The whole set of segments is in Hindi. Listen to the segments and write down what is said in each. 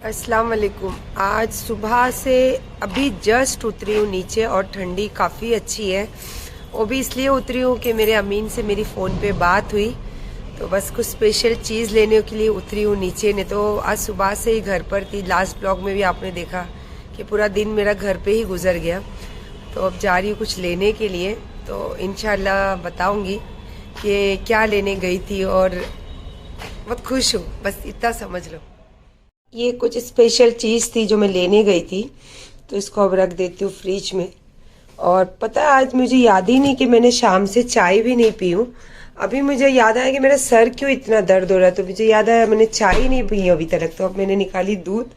अस्सलाम वालेकुम। आज सुबह से अभी जस्ट उतरी हूँ नीचे और ठंडी काफ़ी अच्छी है। वो भी इसलिए उतरी हूँ कि मेरे अमीन से मेरी फ़ोन पे बात हुई, तो बस कुछ स्पेशल चीज़ लेने के लिए उतरी हूँ नीचे। नहीं तो आज सुबह से ही घर पर थी। लास्ट ब्लॉग में भी आपने देखा कि पूरा दिन मेरा घर पे ही गुजर गया। तो अब जा रही हूँ कुछ लेने के लिए, तो इंशाल्लाह बताऊँगी कि क्या लेने गई थी और बहुत खुश हूँ, बस इतना समझ लो। ये कुछ स्पेशल चीज़ थी जो मैं लेने गई थी, तो इसको अब रख देती हूँ फ्रिज में। और पता है आज मुझे याद ही नहीं कि मैंने शाम से चाय भी नहीं पी हूँ। अभी मुझे याद आया कि मेरा सर क्यों इतना दर्द हो रहा है, तो मुझे याद आया मैंने चाय ही नहीं पी अभी तक। तो अब मैंने निकाली दूध,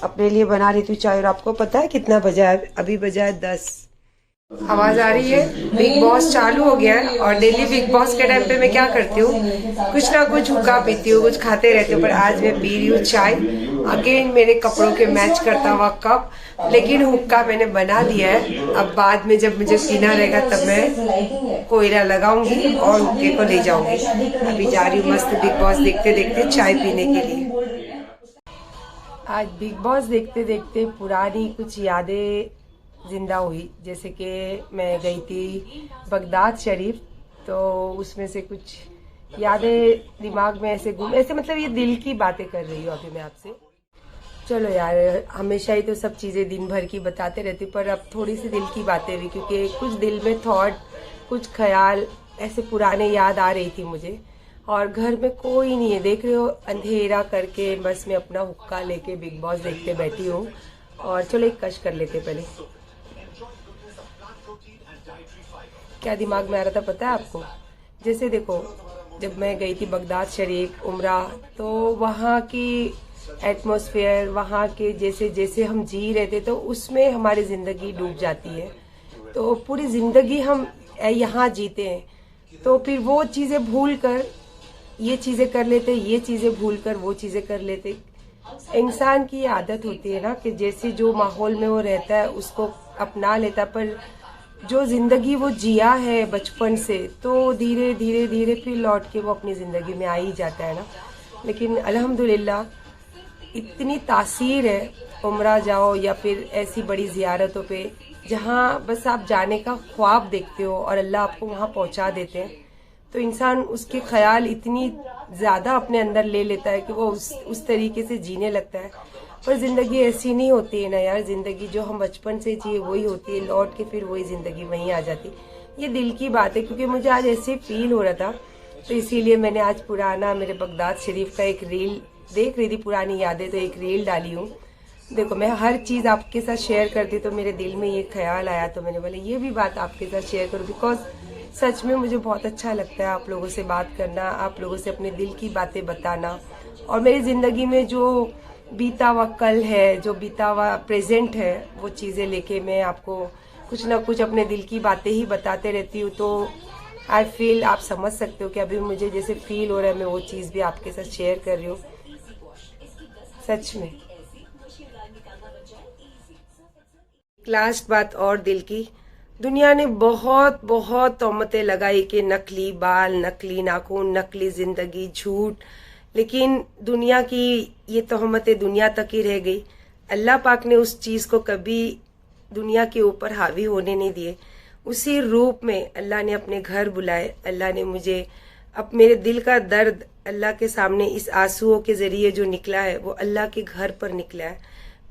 अपने लिए बना रही थी चाय। और आपको पता है कितना बजा है? अभी बजा है 10। आवाज आ रही है? बिग बॉस चालू हो गया है और डेली बिग बॉस के टाइम पे मैं क्या करती हूँ, कुछ ना कुछ हुक्का पीती हूँ, कुछ खाते रहती हूँ। पर आज मैं पी रही हूँ चाय। अगेन मेरे कपड़ों के मैच करता हुआ कप, लेकिन हुक्का मैंने बना दिया है। अब बाद में जब मुझे पीना रहेगा तब मैं कोयला लगाऊंगी और हुक्के को ले जाऊंगी। अभी जा रही हूँ मस्त बिग बॉस देखते देखते चाय पीने के लिए। आज बिग बॉस देखते देखते पुरानी कुछ यादें जिंदा हुई। जैसे कि मैं गई थी बगदाद शरीफ, तो उसमें से कुछ यादें दिमाग में ऐसे घूम, ऐसे मतलब ये दिल की बातें कर रही हूँ अभी मैं आपसे। चलो यार, हमेशा ही तो सब चीज़ें दिन भर की बताते रहती, पर अब थोड़ी सी दिल की बातें भी, क्योंकि कुछ दिल में थॉट, कुछ ख्याल ऐसे पुराने याद आ रही थी मुझे। और घर में कोई नहीं है, देख रहे हो, अंधेरा करके बस मैं अपना हुक्का लेके बिग बॉस देखते बैठी हूँ। और चलो एक कश कर लेते पहले। क्या दिमाग में आ रहा था पता है आपको? जैसे देखो, जब मैं गई थी बगदाद शरीफ उम्रा, तो वहाँ की एटमॉस्फेयर, वहाँ के जैसे जैसे हम जी रहे थे, तो उसमें हमारी जिंदगी डूब जाती है। तो पूरी जिंदगी हम यहाँ जीते हैं, तो फिर वो चीजें भूल कर ये चीजें कर लेते, ये चीजें भूल कर वो चीजें कर लेते। इंसान की आदत होती है ना कि जैसे जो माहौल में वो रहता है उसको अपना लेता, पर जो जिंदगी वो जिया है बचपन से, तो धीरे धीरे धीरे फिर लौट के वो अपनी जिंदगी में आ ही जाता है ना। लेकिन अल्हम्दुलिल्लाह इतनी तासीर है, उम्रा जाओ या फिर ऐसी बड़ी जियारतों पे जहाँ बस आप जाने का ख्वाब देखते हो और अल्लाह आपको वहाँ पहुँचा देते हैं, तो इंसान उसके ख्याल इतनी ज्यादा अपने अंदर ले लेता है कि वो उस तरीके से जीने लगता है। पर जिंदगी ऐसी नहीं होती है ना यार। जिंदगी जो हम बचपन से जिए वही होती है, लौट के फिर वही जिंदगी वहीं आ जाती। ये दिल की बात है, क्योंकि मुझे आज ऐसे फील हो रहा था, तो इसीलिए मैंने आज पुराना मेरे बगदाद शरीफ का एक रील देख रही थी, पुरानी यादें, तो एक रील डाली हूँ। देखो, मैं हर चीज आपके साथ शेयर करती, तो मेरे दिल में ये ख्याल आया, तो मैंने बोला ये भी बात आपके साथ शेयर करूँ, बिकॉज सच में मुझे बहुत अच्छा लगता है आप लोगों से बात करना, आप लोगों से अपने दिल की बातें बताना। और मेरी जिंदगी में जो बीता हुआ कल है, जो बीता हुआ प्रेजेंट है, वो चीजें लेके मैं आपको कुछ ना कुछ अपने दिल की बातें ही बताते रहती हूँ। तो आई फील, आप समझ सकते हो कि अभी मुझे जैसे फील हो रहा है, मैं वो चीज भी आपके साथ शेयर कर रही हूँ। सच में लास्ट बात और दिल की, दुनिया ने बहुत बहुत तोहमतें लगाई कि नकली बाल, नकली नाखून, नकली जिंदगी, झूठ। लेकिन दुनिया की ये तोहमतें दुनिया तक ही रह गई। अल्लाह पाक ने उस चीज को कभी दुनिया के ऊपर हावी होने नहीं दिए। उसी रूप में अल्लाह ने अपने घर बुलाए। अल्लाह ने मुझे, अब मेरे दिल का दर्द अल्लाह के सामने इस आंसुओं के जरिए जो निकला है, वो अल्लाह के घर पर निकला है।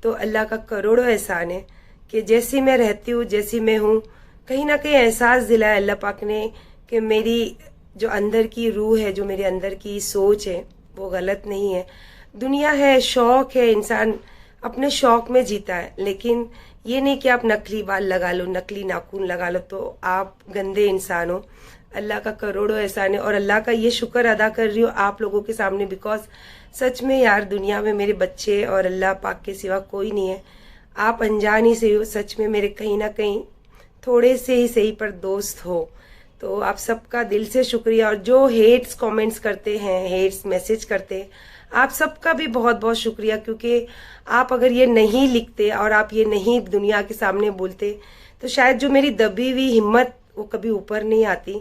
तो अल्लाह का करोड़ों एहसान है कि जैसी मैं रहती हूँ, जैसी मैं हूँ, कहीं ना कहीं एहसास दिलाया अल्लाह पाक ने कि मेरी जो अंदर की रूह है, जो मेरे अंदर की सोच है, वो गलत नहीं है। दुनिया है, शौक है, इंसान अपने शौक में जीता है, लेकिन ये नहीं कि आप नकली बाल लगा लो, नकली नाखून लगा लो तो आप गंदे इंसान हो। अल्लाह का करोड़ों एहसान है, और अल्लाह का ये शुक्र अदा कर रही हूँ आप लोगों के सामने, बिकॉज सच में यार दुनिया में मेरे बच्चे और अल्लाह पाक के सिवा कोई नहीं है। आप अनजान ही से हो, सच में मेरे कहीं ना कहीं थोड़े से ही सही पर दोस्त हो। तो आप सबका दिल से शुक्रिया। और जो हेट्स कमेंट्स करते हैं, हेट्स मैसेज करते हैं, आप सबका भी बहुत बहुत शुक्रिया, क्योंकि आप अगर ये नहीं लिखते और आप ये नहीं दुनिया के सामने बोलते, तो शायद जो मेरी दबी हुई हिम्मत वो कभी ऊपर नहीं आती।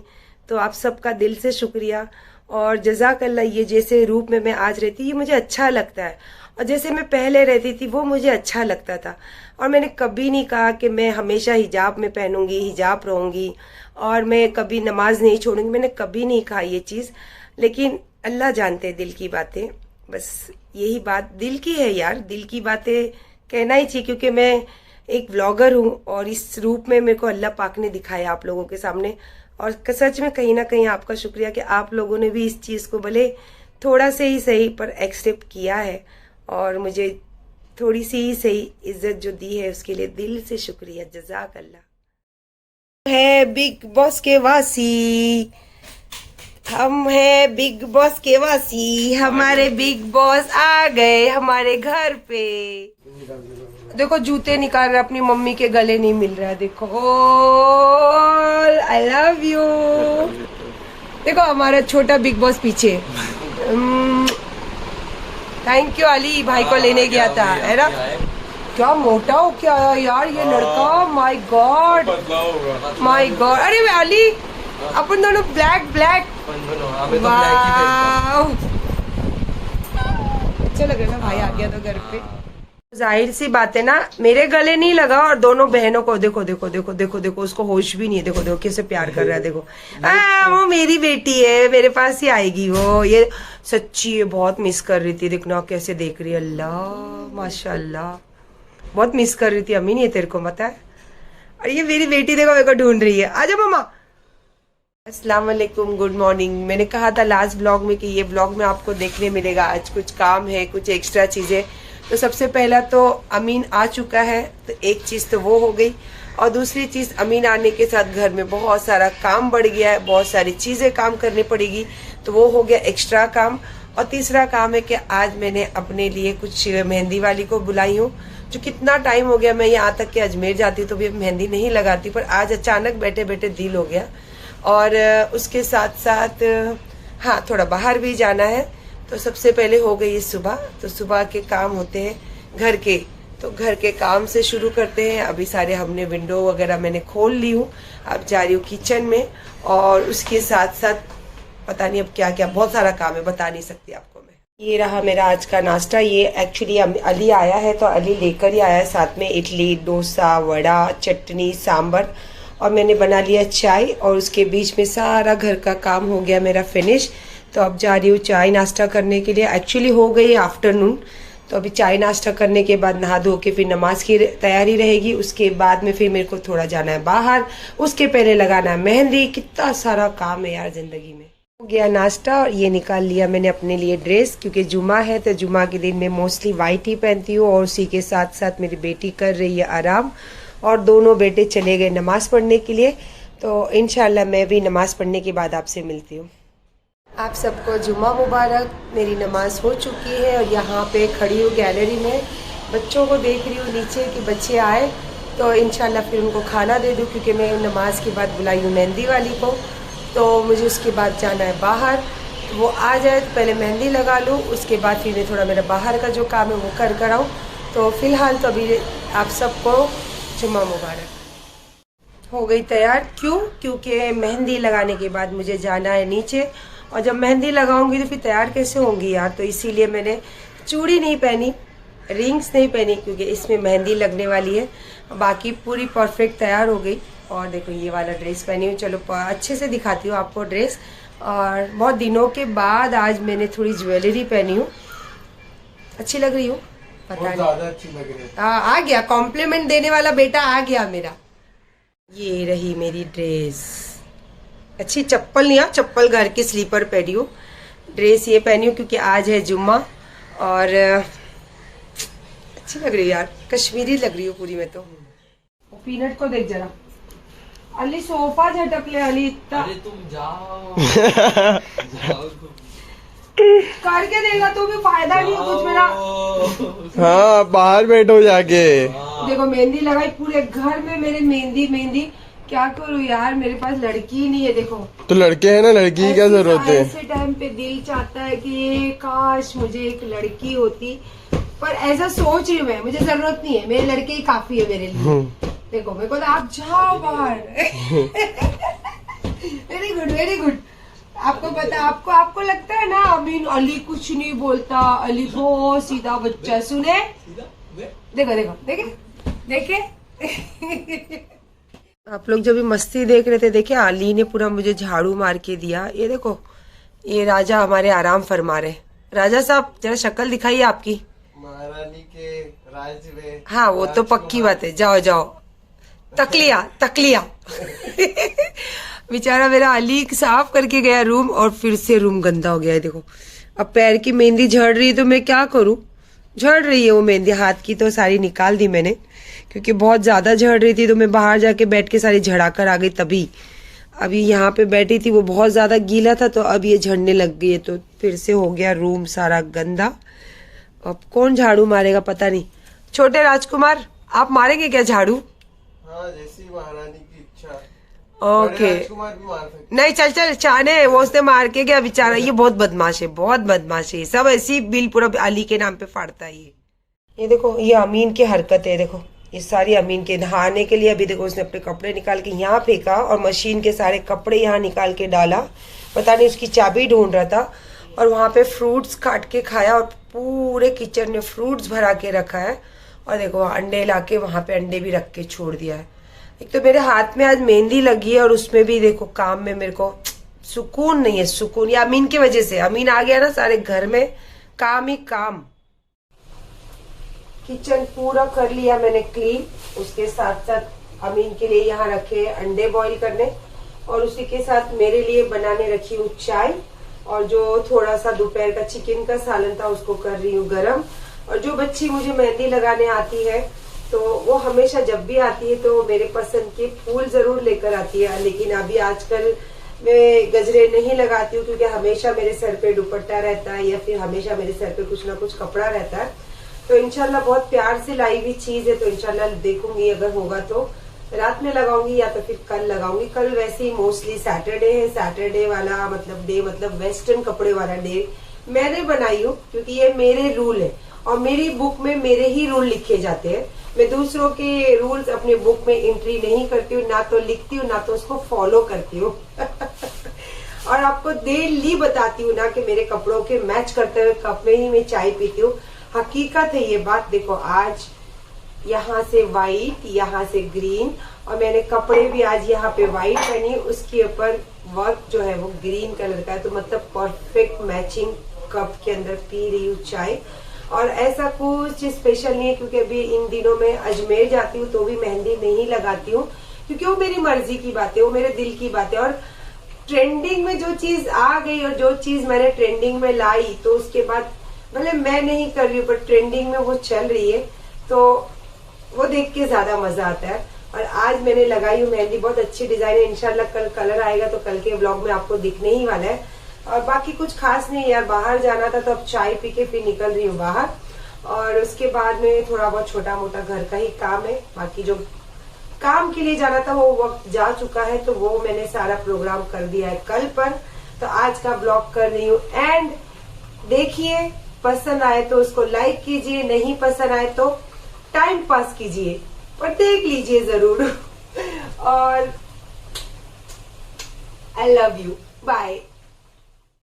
तो आप सबका दिल से शुक्रिया और जज़ाकल्लाह। ये जैसे रूप में मैं आज रहती, ये मुझे अच्छा लगता है। और जैसे मैं पहले रहती थी वो मुझे अच्छा लगता था। और मैंने कभी नहीं कहा कि मैं हमेशा हिजाब में पहनूंगी, हिजाब रहूंगी और मैं कभी नमाज नहीं छोड़ूंगी, मैंने कभी नहीं कहा ये चीज़। लेकिन अल्लाह जानते हैं दिल की बातें, बस यही बात दिल की है यार, दिल की बातें कहना ही चाहिए, क्योंकि मैं एक व्लॉगर हूँ और इस रूप में मेरे को अल्लाह पाक ने दिखाया आप लोगों के सामने। और सच में कहीं ना कहीं आपका शुक्रिया कि आप लोगों ने भी इस चीज़ को भले थोड़ा से ही सही पर एक्सेप्ट किया है और मुझे थोड़ी सी ही सही इज्जत जो दी है उसके लिए दिल से शुक्रिया, जज़ाक अल्लाह। है बिग बॉस के वासी, हम हैं बिग बॉस के वासी, हमारे बिग बॉस आ गए हमारे घर पे। देखो जूते निकाल रहे, अपनी मम्मी के गले नहीं मिल रहा है, देखो आई लव यू। देखो हमारा छोटा बिग बॉस पीछे। थैंक यू अली, भाई को लेने गया था, है ना? क्या मोटा हो क्या यार ये लड़का, माय गॉड माय गॉड। अरे अली अपन दोनों ब्लैक ब्लैक, अच्छा लग रहा ना भाई आ गया तो घर पे। जाहिर सी बात है ना, मेरे गले नहीं लगा और दोनों बहनों को देखो देखो देखो देखो देखो, उसको होश भी नहीं है, देखो देखो कैसे प्यार कर रहा है, देखो वो मेरी बेटी है, मेरे पास ही आएगी वो। ये सच्ची है, बहुत मिस कर रही थी, देखना कैसे देख रही है, अल्लाह माशाल्लाह, बहुत मिस कर रही थी। अम्मी नहीं है तेरे को पता है? और ये मेरी बेटी देखो मेरे को ढूंढ रही है, आजा मम्मा। अस्सलाम वालेकुम, गुड मॉर्निंग। मैंने कहा था लास्ट ब्लॉग में कि ये ब्लॉग में आपको देखने मिलेगा, आज कुछ काम है, कुछ एक्स्ट्रा चीजें। तो सबसे पहला तो अमीन आ चुका है, तो एक चीज़ तो वो हो गई, और दूसरी चीज़ अमीन आने के साथ घर में बहुत सारा काम बढ़ गया है, बहुत सारी चीज़ें काम करनी पड़ेगी, तो वो हो गया एक्स्ट्रा काम। और तीसरा काम है कि आज मैंने अपने लिए कुछ मेहंदी वाली को बुलाई हूँ, जो कितना टाइम हो गया मैं यहाँ तक कि अजमेर जाती तो भी मेहंदी नहीं लगाती, पर आज अचानक बैठे बैठे दिल हो गया। और उसके साथ साथ हाँ थोड़ा बाहर भी जाना है, तो सबसे पहले हो गई सुबह, तो सुबह के काम होते हैं घर के, तो घर के काम से शुरू करते हैं। अभी सारे हमने विंडो वगैरह मैंने खोल ली हूँ, अब जा रही हूँ किचन में, और उसके साथ साथ पता नहीं अब क्या क्या बहुत सारा काम है, बता नहीं सकती आपको मैं। ये रहा मेरा आज का नाश्ता, ये एक्चुअली अली आया है तो अली लेकर ही आया है, साथ में इडली, डोसा, वड़ा, चटनी, सांभर, और मैंने बना लिया चाय, और उसके बीच में सारा घर का काम हो गया मेरा फिनिश। तो अब जा रही हूँ चाय नाश्ता करने के लिए, एक्चुअली हो गई आफ्टरनून, तो अभी चाय नाश्ता करने के बाद नहा धो के फिर नमाज की तैयारी रहेगी। उसके बाद में फिर मेरे को थोड़ा जाना है बाहर, उसके पहले लगाना है मेहंदी, कितना सारा काम है यार जिंदगी में। हो गया नाश्ता, और ये निकाल लिया मैंने अपने लिए ड्रेस, क्योंकि जुमा है तो जुमा के दिन मैं मोस्टली वाइट ही पहनती हूँ, और उसी के साथ साथ मेरी बेटी कर रही है आराम, और दोनों बेटे चले गए नमाज पढ़ने के लिए। तो इंशाल्लाह मैं भी नमाज पढ़ने के बाद आपसे मिलती हूँ। आप सबको जुम्मा मुबारक। मेरी नमाज हो चुकी है और यहाँ पे खड़ी हूँ गैलरी में, बच्चों को देख रही हूँ नीचे कि बच्चे आए तो इंशाल्लाह फिर उनको खाना दे दूँ, क्योंकि मैं नमाज के बाद बुलाई हूँ मेहंदी वाली को, तो मुझे उसके बाद जाना है बाहर। तो वो आ जाए तो पहले मेहंदी लगा लूँ, उसके बाद फिर मैं थोड़ा मेरा बाहर का जो काम है वो कर आऊँ। तो फ़िलहाल तो अभी आप सबको जुम्मा मुबारक। हो गई तैयार, क्यों? क्योंकि मेहंदी लगाने के बाद मुझे जाना है नीचे, और जब मेहंदी लगाऊंगी तो फिर तैयार कैसे होंगी यार, तो इसीलिए मैंने चूड़ी नहीं पहनी, रिंग्स नहीं पहनी, क्योंकि इसमें मेहंदी लगने वाली है। बाकी पूरी परफेक्ट तैयार हो गई, और देखो ये वाला ड्रेस पहनी हूँ। चलो अच्छे से दिखाती हूँ आपको ड्रेस। और बहुत दिनों के बाद आज मैंने थोड़ी ज्वेलरी पहनी हूँ, अच्छी लग रही हूँ, पता नहीं, ज़्यादा अच्छी लग रही है। आ गया कॉम्प्लीमेंट देने वाला बेटा, आ गया मेरा। ये रही मेरी ड्रेस, अच्छी चप्पल नहीं, चप्पल घर की स्लीपर पहनी हूँ, ड्रेस ये पहनी हूँ क्योंकि आज है जुम्मा, और अच्छी लग रही है यार, कश्मीरी लग रही हूँ पूरी में। तो पीनट को देख जरा, अली सोफा झटक ले अली इतना। अरे तुम जाओ जाओ करके देगा तो भी फायदा नहीं है कुछ मेरा। हाँ बाहर बैठो जाके। देखो मेहंदी लगाई पूरे घर में मेरे, मेहंदी मेहंदी, क्या करूँ यार, मेरे पास लड़की ही नहीं है। देखो तो लड़के हैं ना, लड़की की क्या जरूरत है? ऐसे टाइम पे दिल चाहता है कि काश मुझे एक लड़की होती, पर ऐसा सोच रही हूँ मैं, मुझे जरूरत नहीं है, मेरे लड़के ही काफी है मेरे लिए। देखो मेरे को तो आप जाओ बाहर। वेरी गुड वेरी गुड, आपको पता, आपको लगता है ना अमीन अली कुछ नहीं बोलता, अली बहुत सीधा बच्चा। सुने, देखो देखो देखे देखे आप लोग जब भी मस्ती देख रहे थे, देखे अली ने पूरा मुझे झाड़ू मार के दिया। ये देखो, ये राजा हमारे आराम फरमा रहे। राजा साहब जरा शक्ल दिखाइए आपकी। महारानी के राज में। हाँ वो तो पक्की बात है, जाओ जाओ तकलिया तकलिया। बेचारा मेरा अली साफ करके गया रूम और फिर से रूम गंदा हो गया है। देखो अब पैर की मेहंदी झड़ रही है तो मैं क्या करूं, झड़ रही है वो मेहंदी। हाथ की तो सारी निकाल दी मैंने क्योंकि बहुत ज्यादा झड़ रही थी, तो मैं बाहर जाके बैठ के सारी झड़ा कर आ गई। तभी अभी यहाँ पे बैठी थी, वो बहुत ज्यादा गीला था तो अब ये झड़ने लग गई है, तो फिर से हो गया रूम सारा गंदा। अब कौन झाड़ू मारेगा पता नहीं। छोटे राजकुमार आप मारेंगे क्या झाड़ू? हाँ, जैसी महारानी की इच्छा। ओके राजकुमार भी मार सकते। नहीं, चल चल चाने, वो उसने मार के गया बेचारा। ये बहुत बदमाश है, बहुत बदमाश है। सब ऐसी बिल पूरा अली के नाम पे फाड़ता है ये देखो, ये अमीन की हरकत है। देखो ये सारी अमीन के, नहाने के लिए अभी देखो उसने अपने कपड़े निकाल के यहाँ फेंका और मशीन के सारे कपड़े यहाँ निकाल के डाला। पता नहीं उसकी चाबी ढूंढ रहा था। और वहां पे फ्रूट्स काट के खाया और पूरे किचन में फ्रूट्स भरा के रखा है। और देखो अंडे लाके वहां पे अंडे भी रख के छोड़ दिया है। एक तो मेरे हाथ में आज मेहंदी लगी है और उसमें भी देखो काम में मेरे को सुकून नहीं है, सुकून। ये अमीन की वजह से, अमीन आ गया ना, सारे घर में काम ही काम। किचन पूरा कर लिया मैंने क्लीन। उसके साथ साथ अमीन के लिए यहाँ रखे अंडे बॉईल करने और उसी के साथ मेरे लिए बनाने रखी हूँ चाय। और जो थोड़ा सा दोपहर का चिकन का सालन था उसको कर रही हूँ गरम। और जो बच्ची मुझे मेहंदी लगाने आती है तो वो हमेशा जब भी आती है तो मेरे पसंद के फूल जरूर लेकर आती है। लेकिन अभी आजकल मैं गजरे नहीं लगाती हूँ क्योंकि हमेशा मेरे सर पे दुपट्टा रहता है या फिर हमेशा मेरे सर पे कुछ ना कुछ कपड़ा रहता है। तो इंशाल्लाह बहुत प्यार से लाई हुई चीज है, तो इंशाल्लाह देखूंगी, अगर होगा तो रात में लगाऊंगी या तो फिर कल लगाऊंगी। कल वैसे ही मोस्टली सैटरडे है, सैटरडे वाला मतलब डे, मतलब वेस्टर्न कपड़े वाला डे मैंने बनाई हूँ क्योंकि ये मेरे रूल है और मेरी बुक में मेरे ही रूल लिखे जाते हैं। मैं दूसरों के रूल्स अपने बुक में एंट्री नहीं करती हूँ, ना तो लिखती हूँ ना तो उसको फॉलो करती हूँ। और आपको डेली बताती हूँ ना कि मेरे कपड़ों के मैच करते हुए कप में ही मैं चाय पीती हूँ। हकीकत है ये बात। देखो आज यहाँ से व्हाइट, यहाँ से ग्रीन, और मैंने कपड़े भी आज यहाँ पे व्हाइट पहनी, उसके ऊपर वर्क जो है वो ग्रीन कलर का है। तो मतलब परफेक्ट मैचिंग कप के अंदर पी रही हूँ चाय। और ऐसा कुछ स्पेशल नहीं है क्योंकि अभी इन दिनों में अजमेर जाती हूँ तो भी मेहंदी नहीं लगाती हूँ क्योंकि वो मेरी मर्जी की बात है, वो मेरे दिल की बात है। और ट्रेंडिंग में जो चीज आ गई और जो चीज मैंने ट्रेंडिंग में लाई तो उसके बाद भले मैं नहीं कर रही हूँ पर ट्रेंडिंग में वो चल रही है तो वो देख के ज्यादा मजा आता है। और आज मैंने लगाई हूँ मेहंदी, बहुत अच्छी डिजाइन है। इंशाल्लाह कल कलर आएगा तो कल के ब्लॉग में आपको दिखने ही वाला है। और बाकी कुछ खास नहीं यार, बाहर जाना था तो अब चाय पी के फिर निकल रही हूँ बाहर। और उसके बाद में थोड़ा बहुत छोटा मोटा घर का ही काम है। बाकी जो काम के लिए जाना था वो वक्त जा चुका है, तो वो मैंने सारा प्रोग्राम कर दिया है कल पर। तो आज का ब्लॉग कर रही हूँ एंड देखिए, पसंद आए तो उसको लाइक कीजिए, नहीं पसंद आए तो टाइम पास कीजिए पर देख लीजिए जरूर। और आई लव यू, बाय।